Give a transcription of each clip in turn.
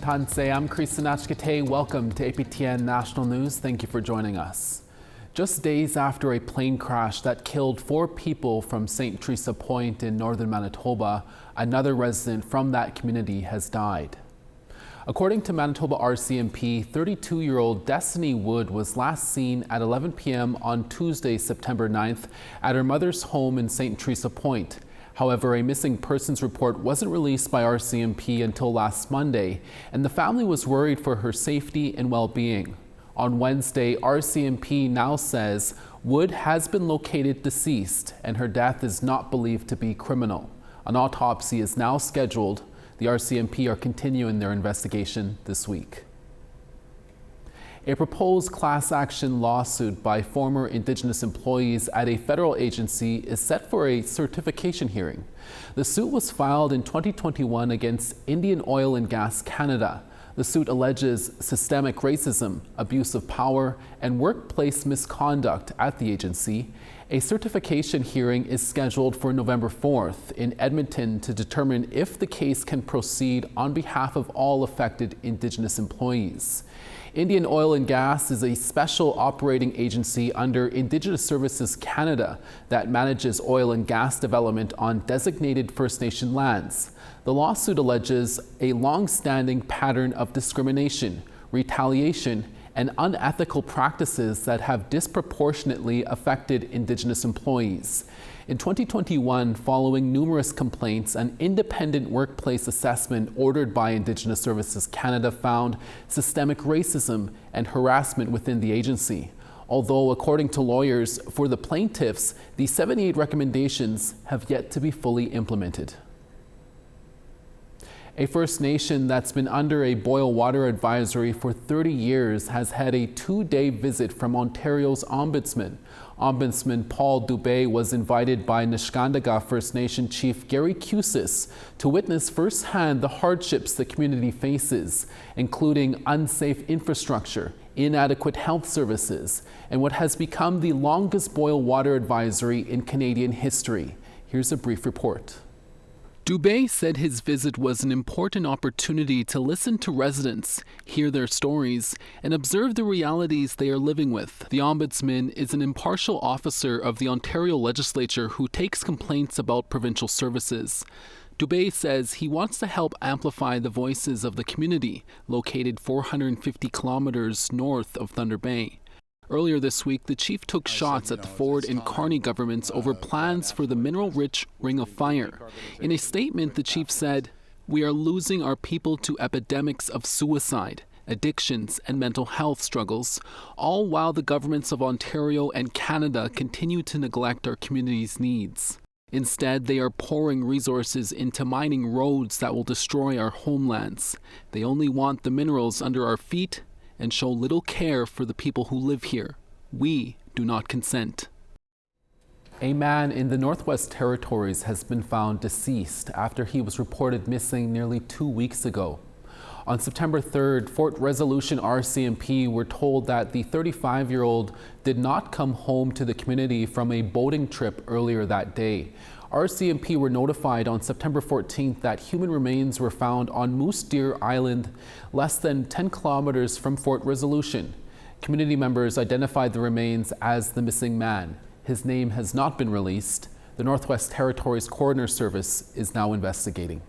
Tansei, I'm Theresa Point. Welcome to APTN National News. Thank you for joining us. Just days after a plane crash that killed 4 people from St. Theresa Point in northern Manitoba, another resident from that community has died. According to Manitoba RCMP, 32-year-old Destiny Wood was last seen at 11 p.m. on Tuesday, September 9th, at her mother's home in St. Theresa Point. However, a missing persons report wasn't released by RCMP until last Monday, and the family was worried for her safety and well-being. On Wednesday, RCMP now says Wood has been located deceased and her death is not believed to be criminal. An autopsy is now scheduled. The RCMP are continuing their investigation this week. A proposed class action lawsuit by former Indigenous employees at a federal agency is set for a certification hearing. The suit was filed in 2021 against Indian Oil and Gas Canada. The suit alleges systemic racism, abuse of power, and workplace misconduct at the agency. A certification hearing is scheduled for November 4th in Edmonton to determine if the case can proceed on behalf of all affected Indigenous employees. Indian Oil and Gas is a special operating agency under Indigenous Services Canada that manages oil and gas development on designated First Nation lands. The lawsuit alleges a long-standing pattern of discrimination, retaliation, and unethical practices that have disproportionately affected Indigenous employees. In 2021, following numerous complaints, an independent workplace assessment ordered by Indigenous Services Canada found systemic racism and harassment within the agency. Although, according to lawyers for the plaintiffs, the 78 recommendations have yet to be fully implemented. A First Nation that's been under a boil water advisory for 30 years has had a 2-day visit from Ontario's Ombudsman. Ombudsman Paul Dubé was invited by Niskandaga First Nation Chief Gary Cusis to witness firsthand the hardships the community faces, including unsafe infrastructure, inadequate health services, and what has become the longest boil water advisory in Canadian history. Here's a brief report. Dubé said his visit was an important opportunity to listen to residents, hear their stories, and observe the realities they are living with. The Ombudsman is an impartial officer of the Ontario Legislature who takes complaints about provincial services. Dubé says he wants to help amplify the voices of the community, located 450 kilometers north of Thunder Bay. Earlier this week, the chief took shots at the Ford and Carney governments over plans for the mineral-rich Ring of Fire. In a statement, the chief said, "We are losing our people to epidemics of suicide, addictions, and mental health struggles, all while the governments of Ontario and Canada continue to neglect our community's needs. Instead, they are pouring resources into mining roads that will destroy our homelands. They only want the minerals under our feet and show little care for the people who live here. We do not consent." A man in the Northwest Territories has been found deceased after he was reported missing nearly 2 weeks ago. On September 3rd, Fort Resolution RCMP were told that the 35-year-old did not come home to the community from a boating trip earlier that day. RCMP were notified on September 14th that human remains were found on Moose Deer Island, less than 10 kilometers from Fort Resolution. Community members identified the remains as the missing man. His name has not been released. The Northwest Territories Coroner Service is now investigating.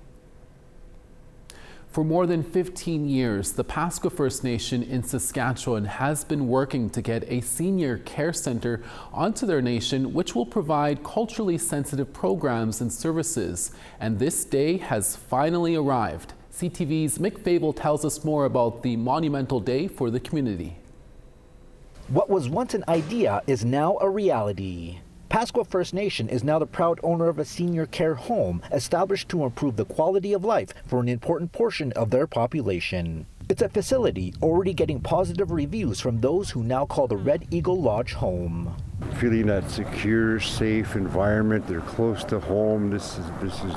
For more than 15 years, the Pasqua First Nation in Saskatchewan has been working to get a senior care center onto their nation, which will provide culturally sensitive programs and services. And this day has finally arrived. CTV's Mick Fable tells us more about the monumental day for the community. What was once an idea is now a reality. Pasqua First Nation is now the proud owner of a senior care home established to improve the quality of life for an important portion of their population. It's a facility already getting positive reviews from those who now call the Red Eagle Lodge home. Feeling that secure, safe environment, they're close to home. This is,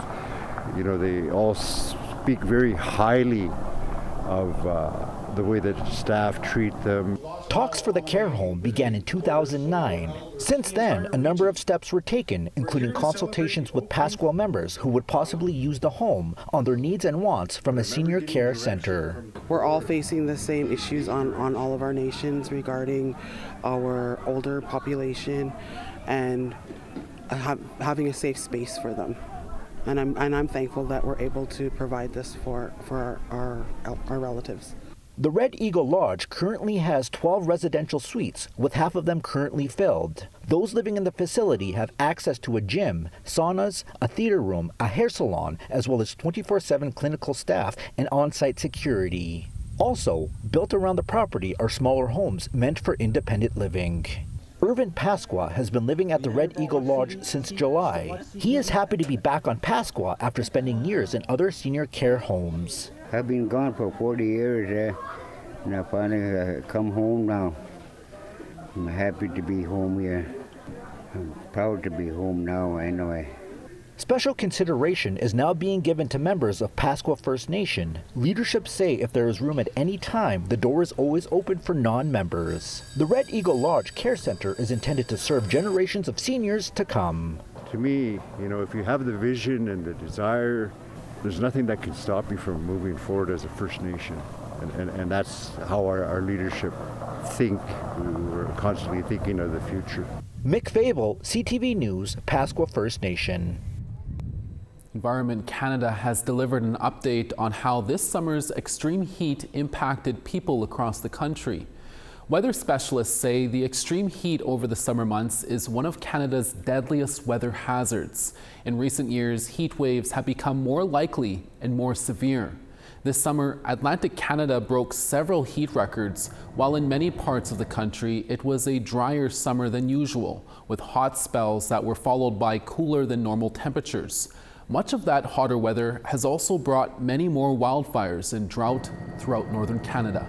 you know, they all speak very highly of the way that staff treat them. Talks for the care home began in 2009. Since then, a number of steps were taken, including consultations with Pasqua members who would possibly use the home on their needs and wants from a senior care center. We're all facing the same issues on all of our nations regarding our older population and having a safe space for them. And I'm thankful that we're able to provide this for our relatives. The Red Eagle Lodge currently has 12 residential suites, with half of them currently filled. Those living in the facility have access to a gym, saunas, a theater room, a hair salon, as well as 24/7 clinical staff and on-site security. Also, built around the property are smaller homes meant for independent living. Irvin Pasqua has been living at the Red Eagle Lodge since July. He is happy to be back on Pasqua after spending years in other senior care homes. I've been gone for 40 years and I finally come home now. I'm happy to be home here. I'm proud to be home now anyway. Special consideration is now being given to members of Pasqua First Nation. Leadership say if there is room at any time, the door is always open for non-members. The Red Eagle Lodge Care Center is intended to serve generations of seniors to come. To me, if you have the vision and the desire, there's nothing that can stop you from moving forward as a First Nation. And that's how our leadership think. We're constantly thinking of the future. Mick Fable, CTV News, Pasqua First Nation. Environment Canada has delivered an update on how this summer's extreme heat impacted people across the country. Weather specialists say the extreme heat over the summer months is one of Canada's deadliest weather hazards. In recent years, heat waves have become more likely and more severe. This summer, Atlantic Canada broke several heat records, while in many parts of the country, it was a drier summer than usual, with hot spells that were followed by cooler than normal temperatures. Much of that hotter weather has also brought many more wildfires and drought throughout northern Canada.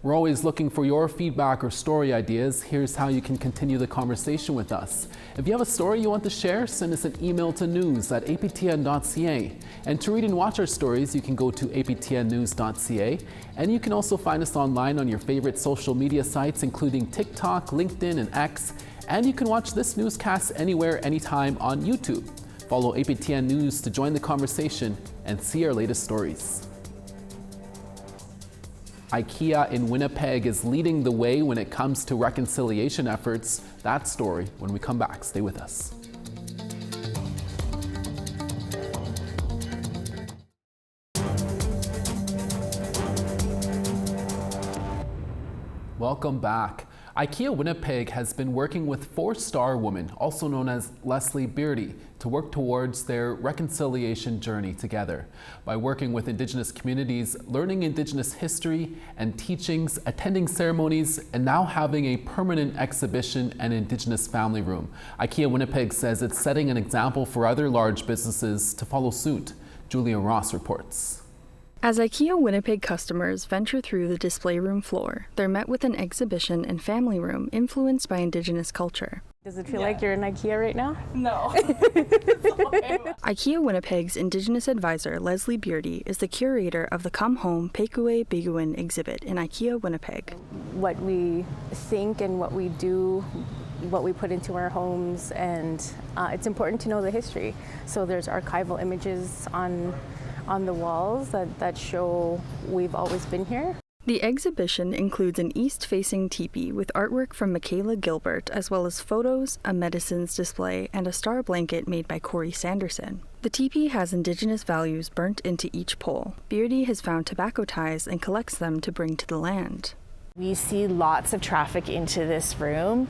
We're always looking for your feedback or story ideas. Here's how you can continue the conversation with us. If you have a story you want to share, send us an email to news@aptn.ca. And to read and watch our stories, you can go to aptnnews.ca. And you can also find us online on your favorite social media sites, including TikTok, LinkedIn, and X. And you can watch this newscast anywhere, anytime on YouTube. Follow APTN News to join the conversation and see our latest stories. IKEA in Winnipeg is leading the way when it comes to reconciliation efforts. That story when we come back. Stay with us. Welcome back. IKEA Winnipeg has been working with four-star woman, also known as Leslie Beardy, to work towards their reconciliation journey together. By working with Indigenous communities, learning Indigenous history and teachings, attending ceremonies, and now having a permanent exhibition and Indigenous family room, IKEA Winnipeg says it's setting an example for other large businesses to follow suit. Julia Ross reports. As IKEA Winnipeg customers venture through the display room floor, they're met with an exhibition and family room influenced by Indigenous culture. Does it feel like you're in IKEA right now? No. IKEA Winnipeg's Indigenous advisor, Leslie Beardy, is the curator of the Come Home Pekue Biguin exhibit in IKEA Winnipeg. What we think and what we do, what we put into our homes, and it's important to know the history. So there's archival images on the walls that show we've always been here. The exhibition includes an east-facing teepee with artwork from Michaela Gilbert, as well as photos, a medicines display, and a star blanket made by Corey Sanderson. The teepee has Indigenous values burnt into each pole. Beardy has found tobacco ties and collects them to bring to the land. We see lots of traffic into this room.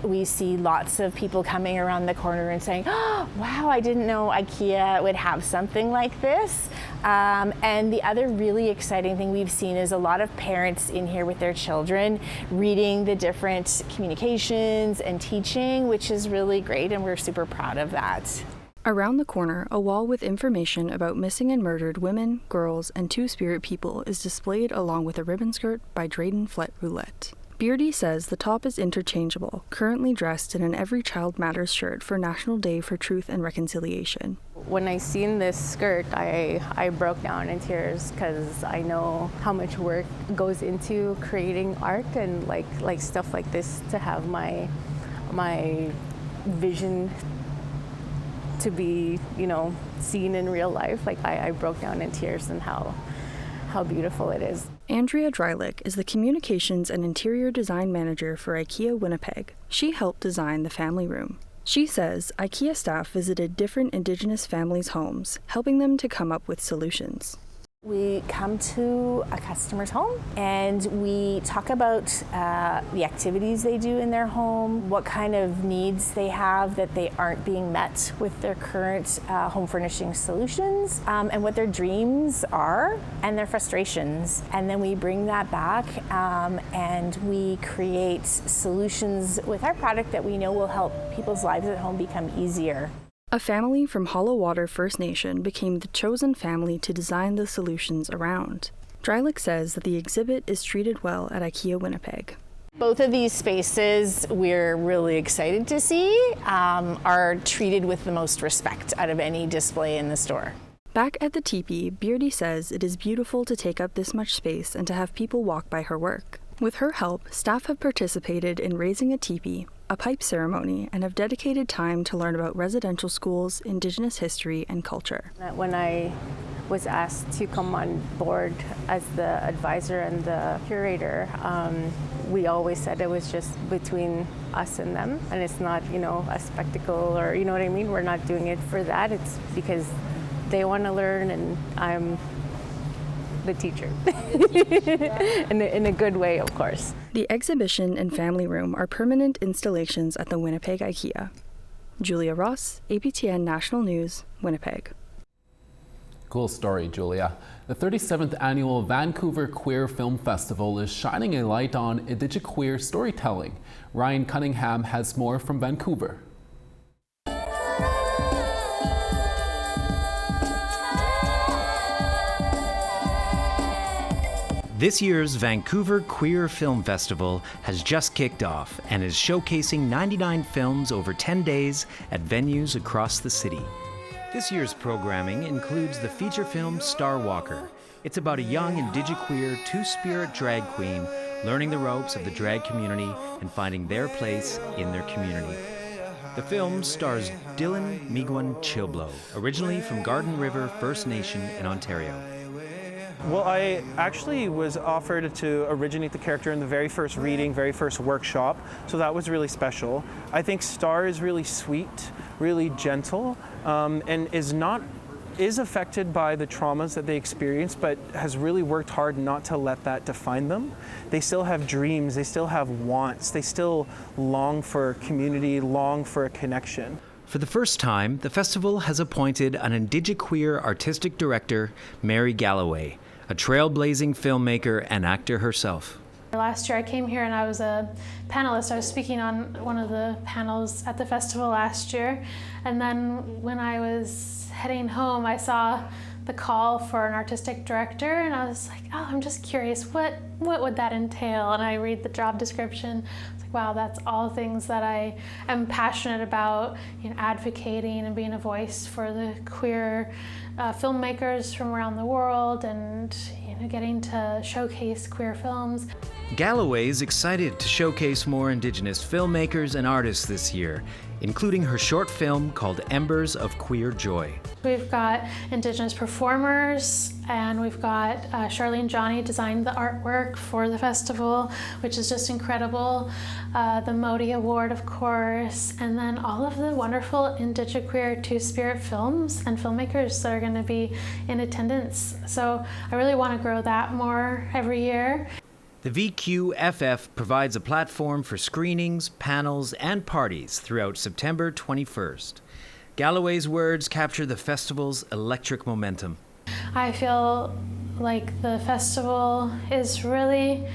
We see lots of people coming around the corner and saying, oh, wow, I didn't know IKEA would have something like this. And the other really exciting thing we've seen is a lot of parents in here with their children reading the different communications and teaching, which is really great, and we're super proud of that. Around the corner, a wall with information about missing and murdered women, girls, and two-spirit people is displayed along with a ribbon skirt by Drayden Flet Roulette. Beardy says the top is interchangeable, currently dressed in an Every Child Matters shirt for National Day for Truth and Reconciliation. When I seen this skirt, I broke down in tears because I know how much work goes into creating art and like stuff like this, to have my vision to be, seen in real life. Like I broke down in tears and how beautiful it is. Andrea Drylick is the Communications and Interior Design Manager for IKEA Winnipeg. She helped design the family room. She says IKEA staff visited different Indigenous families' homes, helping them to come up with solutions. We come to a customer's home and we talk about the activities they do in their home, what kind of needs they have that they aren't being met with their current home furnishing solutions, and what their dreams are and their frustrations. And then we bring that back and we create solutions with our product that we know will help people's lives at home become easier. A family from Hollow Water First Nation became the chosen family to design the solutions around. Drylick says that the exhibit is treated well at IKEA Winnipeg. Both of these spaces we're really excited to see are treated with the most respect out of any display in the store. Back at the teepee, Beardy says it is beautiful to take up this much space and to have people walk by her work. With her help, staff have participated in raising a teepee, a pipe ceremony, and have dedicated time to learn about residential schools, Indigenous history, and culture. When I was asked to come on board as the advisor and the curator, we always said it was just between us and them, and it's not, a spectacle, or you know what I mean? We're not doing it for that. It's because they want to learn, and I'm the teacher. in a good way, of course. The exhibition and family room are permanent installations at the Winnipeg IKEA. Julia Ross, APTN National News, Winnipeg. Cool story, Julia. The 37th annual Vancouver Queer Film Festival is shining a light on Indigiqueer storytelling. Ryan Cunningham has more from Vancouver. This year's Vancouver Queer Film Festival has just kicked off and is showcasing 99 films over 10 days at venues across the city. This year's programming includes the feature film Star Walker. It's about a young Indigiqueer two-spirit drag queen learning the ropes of the drag community and finding their place in their community. The film stars Dylan Miigwech Chilblow, originally from Garden River First Nation in Ontario. Well, I actually was offered to originate the character in the very first reading, very first workshop, so that was really special. I think Star is really sweet, really gentle, and is affected by the traumas that they experience, but has really worked hard not to let that define them. They still have dreams, they still have wants, they still long for community, long for a connection. For the first time, the festival has appointed an Indigiqueer artistic director, Mary Galloway, a trailblazing filmmaker and actor herself. Last year I came here and I was a panelist. I was speaking on one of the panels at the festival last year. And then when I was heading home, I saw the call for an artistic director and I was like, oh, I'm just curious, what would that entail? And I read the job description. I was like, wow, that's all things that I am passionate about, advocating and being a voice for the queer filmmakers from around the world, and getting to showcase queer films. Galloway is excited to showcase more Indigenous filmmakers and artists this year, including her short film called Embers of Queer Joy. We've got Indigenous performers, and we've got Charlene Johnny designed the artwork for the festival, which is just incredible. The Modi Award, of course, and then all of the wonderful Indigiqueer two-spirit films and filmmakers that are going to be in attendance. So I really want to grow that more every year. The VQFF provides a platform for screenings, panels, and parties throughout September 21st. Galloway's words capture the festival's electric momentum. I feel like the festival is really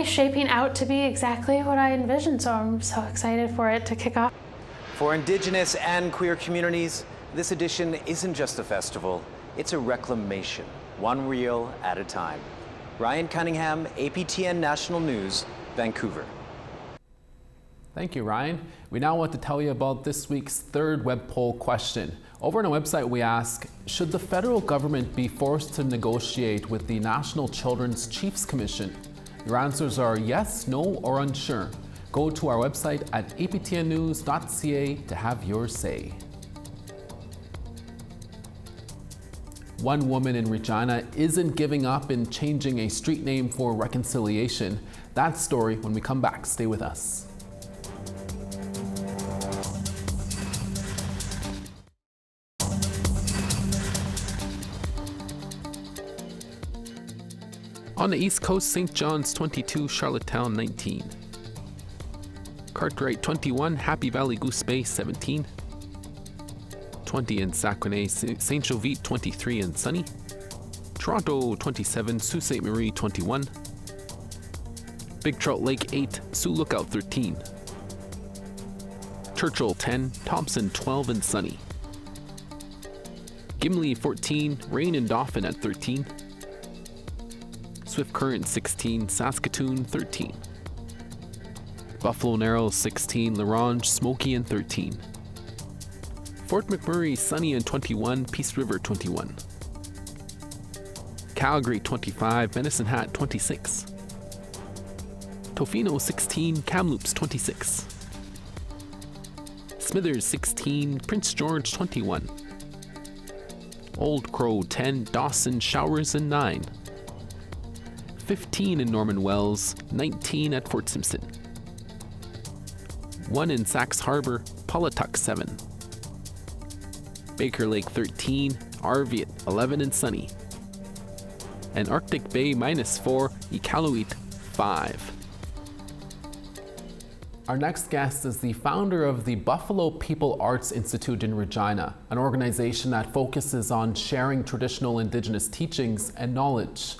shaping out to be exactly what I envisioned, so I'm so excited for it to kick off. For Indigenous and queer communities, this edition isn't just a festival, it's a reclamation, one reel at a time. Ryan Cunningham, APTN National News, Vancouver. Thank you, Ryan. We now want to tell you about this week's third web poll question. Over on our website, we ask, should the federal government be forced to negotiate with the National Children's Chiefs Commission? Your answers are yes, no, or unsure. Go to our website at aptnnews.ca to have your say. One woman in Regina isn't giving up in changing a street name for reconciliation. That story when we come back. Stay with us. On the East Coast, St. John's 22, Charlottetown 19. Cartwright 21, Happy Valley Goose Bay 17. 20 in Saguenay, St. Jovite 23 and sunny. Toronto 27, Sault Ste. Marie 21. Big Trout Lake 8, Sioux Lookout 13. Churchill 10, Thompson 12 and sunny. Gimli 14, rain and Dauphin at 13. Swift Current 16, Saskatoon 13. Buffalo Narrows 16, La Ronge, Smoky and 13. Fort McMurray sunny and 21, Peace River 21. Calgary 25, Medicine Hat 26. Tofino 16, Kamloops 26. Smithers 16, Prince George 21. Old Crow 10, Dawson showers and 9. 15 in Norman Wells, 19 at Fort Simpson. 1 in Sax Harbor, Pawlatuck 7. Baker Lake 13, Arviat 11 and sunny. And Arctic Bay -4, Iqaluit 5. Our next guest is the founder of the Buffalo People Arts Institute in Regina, an organization that focuses on sharing traditional Indigenous teachings and knowledge.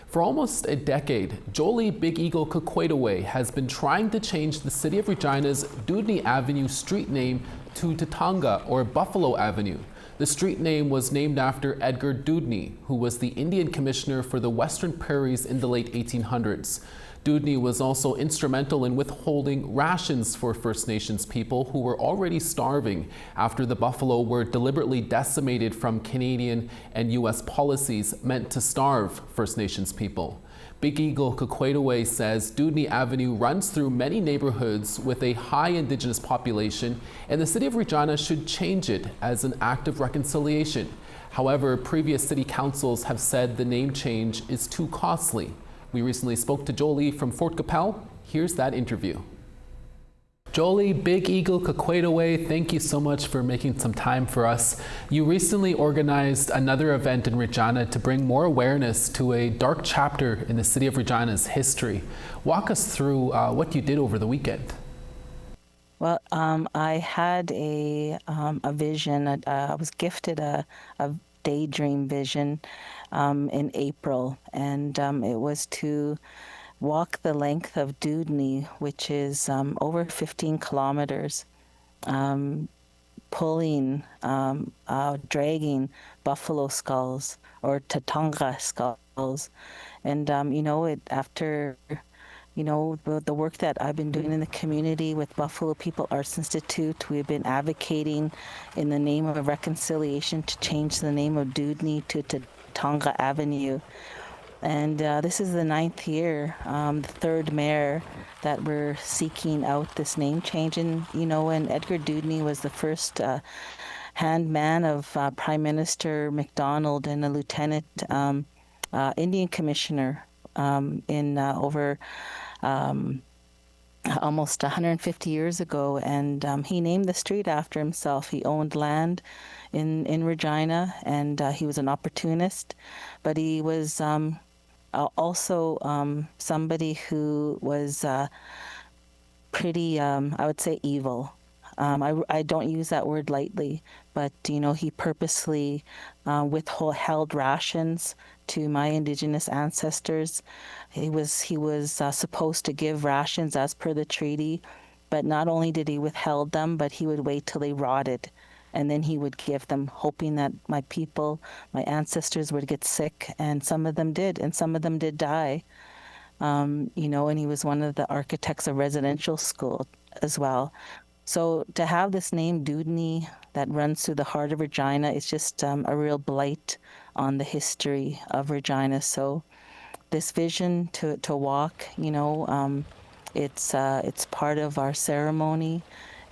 For almost a decade, Jolie Big Eagle Kukwetaway has been trying to change the city of Regina's Dudney Avenue street name to Tatanga, or Buffalo Avenue. The street name was named after Edgar Dudney, who was the Indian commissioner for the Western Prairies in the late 1800s. Dudney was also instrumental in withholding rations for First Nations people who were already starving after the buffalo were deliberately decimated from Canadian and U.S. policies meant to starve First Nations people. Big Eagle Kukwetaway says Dudney Avenue runs through many neighborhoods with a high Indigenous population, and the city of Regina should change it as an act of reconciliation. However, previous city councils have said the name change is too costly. We recently spoke to Jolie from Fort Capel. Here's that interview. Jolie Big Eagle Kukwetaway, thank you so much for making some time for us. You recently organized another event in Regina to bring more awareness to a dark chapter in the city of Regina's history. Walk us through what you did over the weekend. Well, I had a vision. I was gifted a daydream vision in April, and it was to walk the length of Dudney, which is over 15 kilometers, pulling, dragging buffalo skulls or Tatanga skulls. And, after the work that I've been doing in the community with Buffalo People Arts Institute, we've been advocating in the name of reconciliation to change the name of Dudney to Tatanga Avenue. And this is the 9th year, the 3rd mayor that we're seeking out this name change. And, and Edgar Dudney was the first hand man of Prime Minister MacDonald and a lieutenant Indian commissioner in over almost 150 years ago, and he named the street after himself. He owned land in Regina, and he was an opportunist, but he was also somebody who was pretty, I would say, evil. I don't use that word lightly, but he purposely withheld rations to my Indigenous ancestors. He was supposed to give rations as per the treaty, but not only did he withhold them, but he would wait till they rotted, and then he would give them, hoping that my people, my ancestors, would get sick, and some of them did, and some of them did die. And he was one of the architects of residential as well. So to have this name Dudney that runs through the heart of Regina is just a real blight on the history of Regina. So this vision to walk, it's part of our ceremony,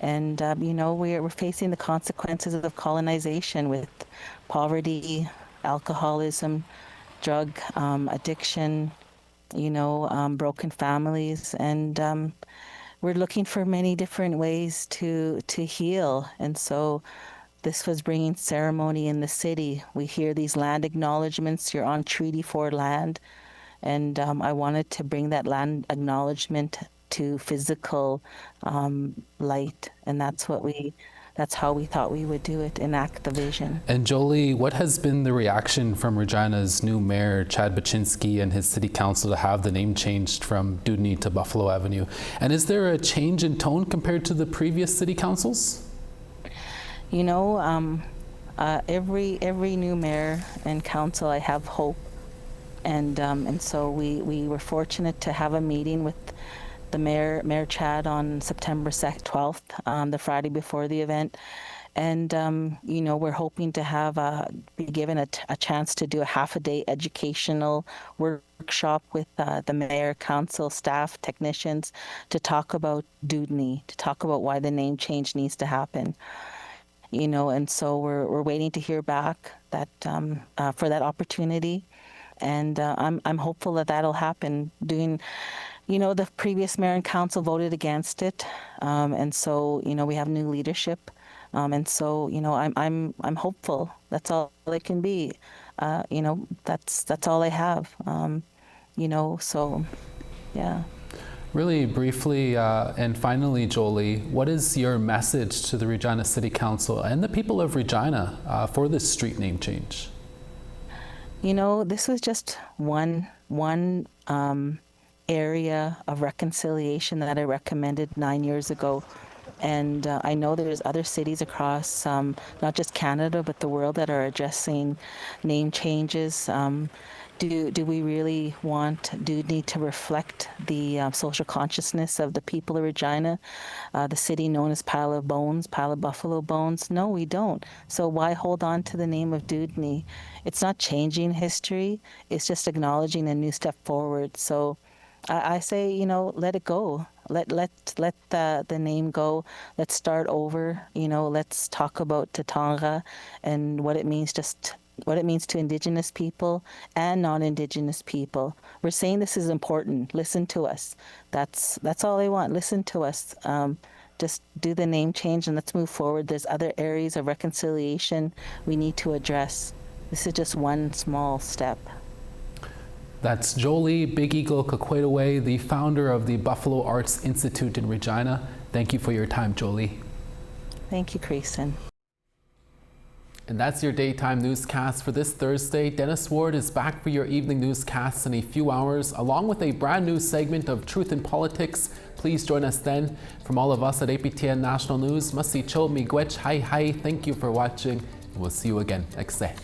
and we're facing the consequences of colonization with poverty, alcoholism, drug addiction, broken families, and we're looking for many different ways to heal. And so this was bringing ceremony in the city. We hear these land acknowledgements. You're on Treaty 4 land. And I wanted to bring that land acknowledgement to physical light. And that's how we thought we would do it, enact the vision. And Jolie, what has been the reaction from Regina's new mayor, Chad Baczynski, and his city council to have the name changed from Dudney to Buffalo Avenue? And is there a change in tone compared to the previous city councils? Every new mayor and council, I have hope. And so we were fortunate to have a meeting with the Mayor Chad on September 12th, the Friday before the event. And, we're hoping to be given a chance to do a half-a-day educational workshop with the mayor, council, staff, technicians to talk about Dudney, to talk about why the name change needs to happen. And so we're waiting to hear back that for that opportunity. And I'm hopeful that that'll happen. The previous mayor and council voted against it, and so we have new leadership, and so I'm hopeful. That's all it can be. That's all I have. So yeah. Really briefly, and finally, Jolie, what is your message to the Regina City Council and the people of Regina for this street name change? This was just one area of reconciliation that I recommended 9 years ago. And I know there's other cities across, not just Canada, but the world that are addressing name changes. Do we really want Dudney to reflect the social consciousness of the people of Regina, the city known as Pile of Bones, Pile of Buffalo Bones? No, we don't. So why hold on to the name of Dudney? It's not changing history. It's just acknowledging a new step forward. So I say, let it go. Let the name go. Let's start over. Let's talk about Tatonga and what it means to Indigenous people and non-Indigenous people. We're saying this is important. Listen to us. That's all I want. Listen to us. Just do the name change and let's move forward. There's other areas of reconciliation we need to address. This is just one small step. That's Jolie Big Eagle Kakwetaway, the founder of the Buffalo Arts Institute in Regina. Thank you for your time, Jolie. Thank you, Creason. And that's your daytime newscast for this Thursday. Dennis Ward is back for your evening newscasts in a few hours, along with a brand new segment of Truth in Politics. Please join us then. From all of us at APTN National News, Masi Cho Miigwech Hai Hai. Thank you for watching, and we'll see you again next day.